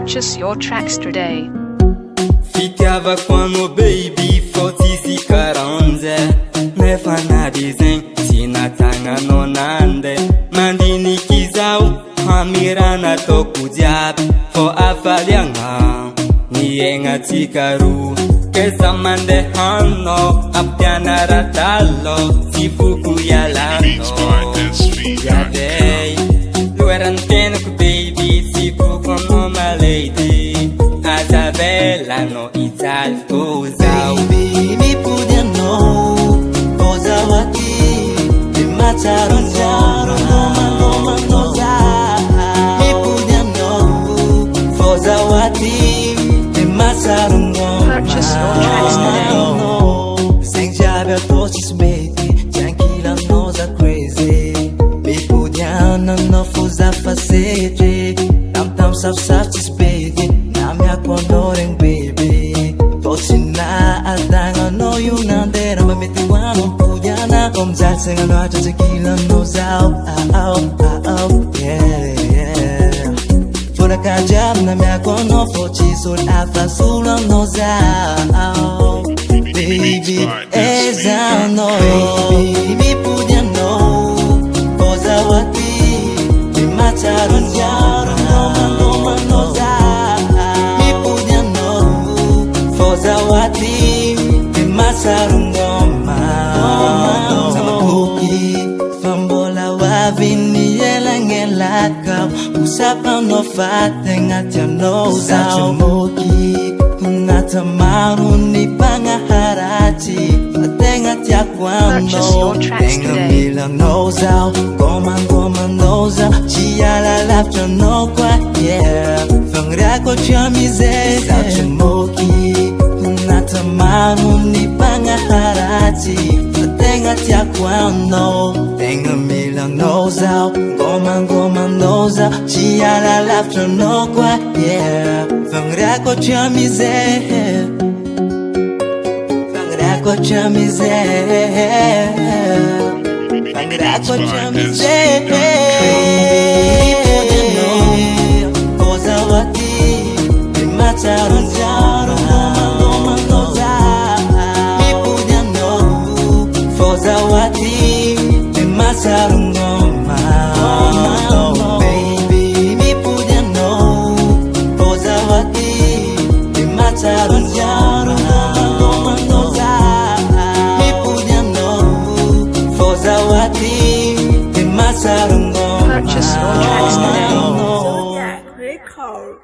Purchase your tracks today. Ficava quando baby fosse caranze nefa na dizem sinatanga nonande mandini kizau hamirana tokujab fo afalianga nienga tikaru kesa mande hano apyana ratalo sifuku yalano yadei lueranteno ku baby sifuku no my lady Isabella no ital kozao Baby, mi podia no Kozawati Di macaron jaro No no za Mi podia no Kozawati Di macaron Purchase your tracks today. Sem jabe a toches baby Tranquila nos a crazy Mi podia no fuza facete Tam safsaftes baby Namya konoreng baby Tosina adanga no yunandera Mamiti wano puyana Komjal senga no aja tequila no zao Yeah Fura kajab namya kono Fochi sul afa sula no zao Baby eza no Baby mi pudia no Kozawati Mi macharon yaro no za Mi pudia no Kozawati Mi macharon goma Sama kuki Fambola wavini yela kau Usapan no fateng atya no zao Moki Ngata maruni pangaharati Fateng atya Purchase your kwano tracks Tenga today. milang no zao Goma no zao Chia la lapcha no kwa yeah Fangra ko chamize Sapcha moki Ngata maruni pangaharati Fateng atya kwano Tenga milang no zao Goma no zao Chia la lapcha no kwa yeah Fangra ko chamize Fangra ko chamize Fangra ko chamize Kozawati Mi macharon jaro no za Mi punya no Kozawati Mi macharon goma Baby mi punya no Kozawati Mi macharon jaro no za Mi punya no Kozawati Mi macharon goma Purchase your tracks today. Zodiac Record.